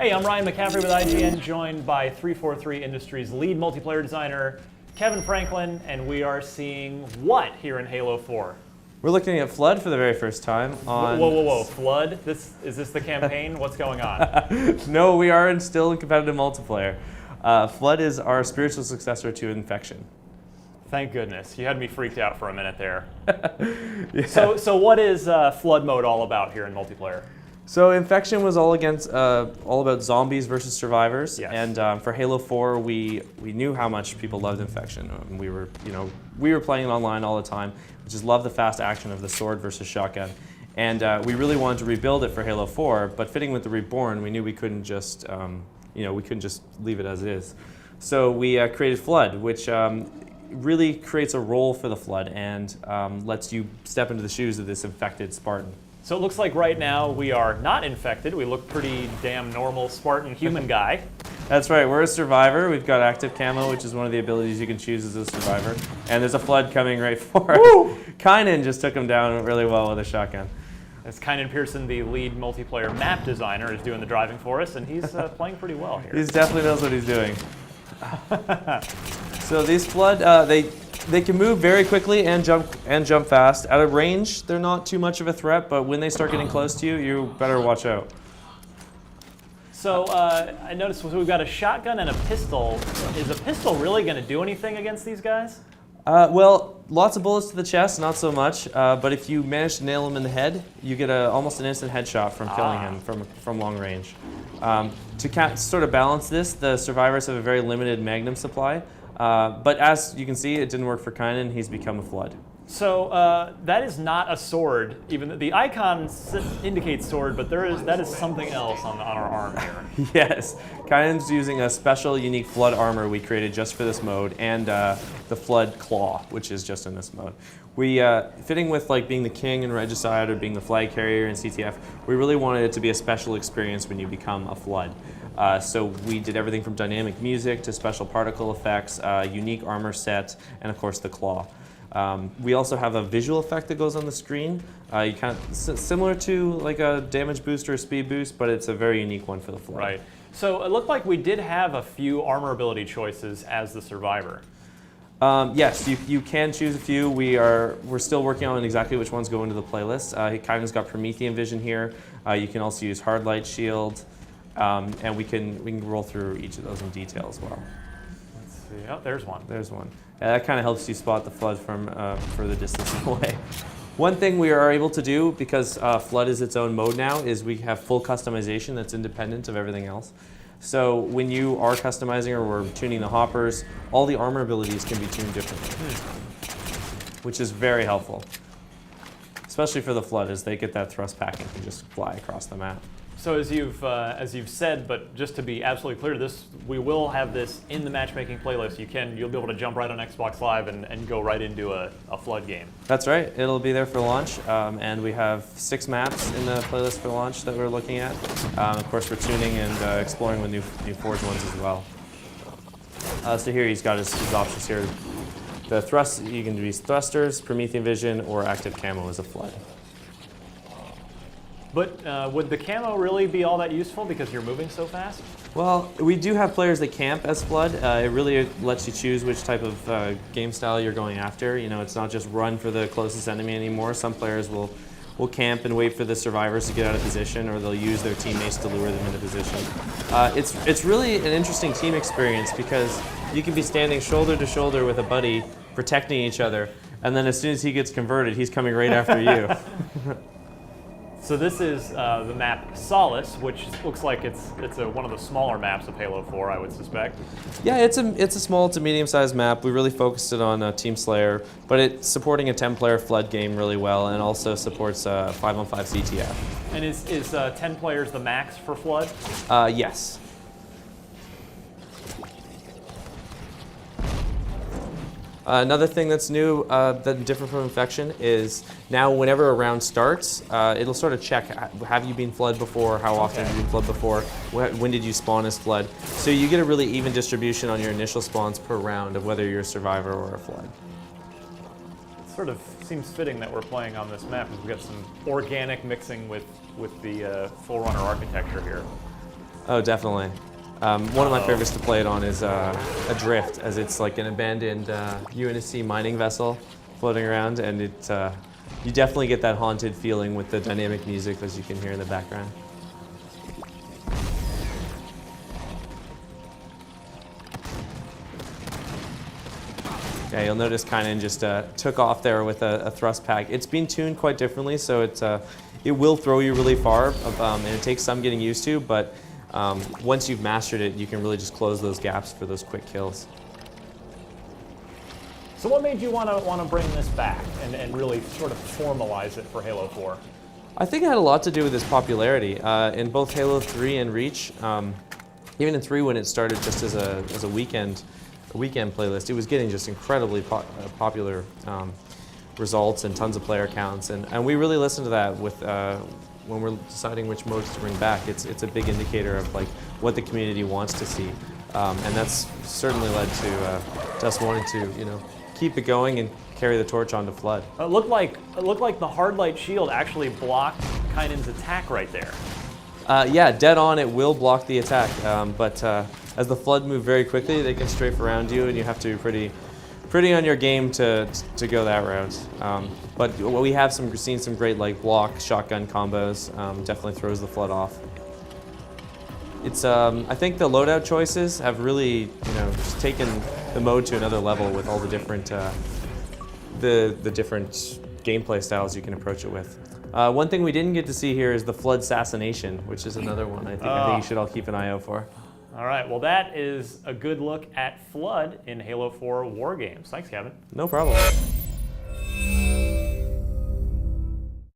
Hey, I'm Ryan McCaffrey with IGN, joined by 343 Industries lead multiplayer designer, Kevin Franklin, and we are seeing what here in Halo 4? We're looking at Flood for the very first time on... Whoa, Flood? Is this the campaign? What's going on? No, we are still in competitive multiplayer. Flood is our spiritual successor to Infection. Thank goodness. You had me freaked out for a minute there. Yeah. So what is Flood mode all about here in multiplayer? So Infection was all about zombies versus survivors, Yes. and for Halo 4, we knew how much people loved Infection. We were playing it online all the time. We just loved the fast action of the sword versus shotgun, and we really wanted to rebuild it for Halo 4. But fitting with the Reborn, we knew we couldn't just leave it as is. So we created Flood, which really creates a role for the Flood and lets you step into the shoes of this infected Spartan. So it looks like right now we are not infected. We look pretty damn normal Spartan human guy. That's right, we're a survivor. We've got active camo, which is one of the abilities you can choose as a survivor. And there's a Flood coming right for us. Kynan just took him down really well with a shotgun. As Kynan Pearson, the lead multiplayer map designer, is doing the driving for us, and he's playing pretty well here. He definitely knows what he's doing. So these Flood, they can move very quickly and jump fast. At a range, they're not too much of a threat, but when they start getting close to you, you better watch out. So I noticed we've got a shotgun and a pistol. Is a pistol really going to do anything against these guys? Well, lots of bullets to the chest, not so much. But if you manage to nail him in the head, you get almost an instant headshot from killing him from long range. To sort of balance this, the survivors have a very limited Magnum supply. But as you can see, it didn't work for Kynan. He's become a Flood. So that is not a sword. Even the icon indicates sword, but that is something else on our arm here. Yes, Kynan's using a special, unique Flood armor we created just for this mode, and the Flood Claw, which is just in this mode. We, fitting with like being the king in Regicide or being the flag carrier in CTF, we really wanted it to be a special experience when you become a Flood. So we did everything from dynamic music to special particle effects, unique armor set, and of course the claw. We also have a visual effect that goes on the screen. You kind of similar to like a damage boost or a speed boost, but it's a very unique one for the Flood. Right. So it looked like we did have a few armor ability choices as the survivor. Yes, you can choose a few. We're still working on exactly which ones go into the playlist. Kynan's got Promethean Vision here. You can also use Hard Light Shield. And we can roll through each of those in detail as well. Let's see. Oh, there's one. There's one. That kind of helps you spot the Flood from further distance away. One thing we are able to do, because Flood is its own mode now, is we have full customization that's independent of everything else. So when you are customizing or we're tuning the hoppers, all the armor abilities can be tuned differently, which is very helpful, especially for the Flood as they get that thrust pack and can just fly across the map. So as you've said, but just to be absolutely clear, we will have this in the matchmaking playlist. You'll be able to jump right on Xbox Live and go right into a Flood game. That's right. It'll be there for launch, and we have 6 maps in the playlist for launch that we're looking at. Of course, we're tuning and exploring with new Forge ones as well. So here he's got his options here. The thrust, you can use thrusters, Promethean Vision, or active camo as a Flood. But would the camo really be all that useful because you're moving so fast? Well, we do have players that camp as Flood. It really lets you choose which type of game style you're going after. You know, it's not just run for the closest enemy anymore. Some players will camp and wait for the survivors to get out of position, or they'll use their teammates to lure them into position. It's really an interesting team experience because you can be standing shoulder to shoulder with a buddy protecting each other, and then as soon as he gets converted, he's coming right after you. So this is the map Solace, which looks like it's one of the smaller maps of Halo 4, I would suspect. Yeah, it's a small to medium-sized map. We really focused it on Team Slayer, but it's supporting a 10-player Flood game really well, and also supports 5-on-5 CTF. And is 10 players the max for Flood? Yes. Another thing that's new, that's different from Infection, is now whenever a round starts, it'll sort of check, have you been Flood before, how often have you been Flood before, when did you spawn as Flood. So you get a really even distribution on your initial spawns per round of whether you're a survivor or a Flood. It sort of seems fitting that we're playing on this map because we've got some organic mixing with the Forerunner architecture here. Oh, definitely. One of my favorites to play it on is Adrift, as it's like an abandoned UNSC mining vessel floating around, and you definitely get that haunted feeling with the dynamic music, as you can hear in the background. Yeah, you'll notice Kynan just took off there with a thrust pack. It's been tuned quite differently, so it will throw you really far, and it takes some getting used to, but once you've mastered it, you can really just close those gaps for those quick kills. So what made you want to bring this back and really sort of formalize it for Halo 4? I think it had a lot to do with its popularity. In both Halo 3 and Reach, even in 3 when it started just as a weekend playlist, it was getting just incredibly popular results and tons of player counts. And we really listened to that with when we're deciding which modes to bring back. It's a big indicator of like what the community wants to see. And that's certainly led to us wanting to, keep it going and carry the torch on to Flood. It looked like the hard light shield actually blocked Kynan's attack right there. Yeah, dead on, it will block the attack. But as the Flood move very quickly, they can strafe around you, and you have to be pretty on your game to go that route. But we have seen some great like block shotgun combos. Definitely throws the Flood off. It's I think the loadout choices have really just taken the mode to another level with all the different the different gameplay styles you can approach it with. One thing we didn't get to see here is the Flood Assassination, which is another one I think you should all keep an eye out for. All right, well that is a good look at Flood in Halo 4 War Games. Thanks, Kevin. No problem.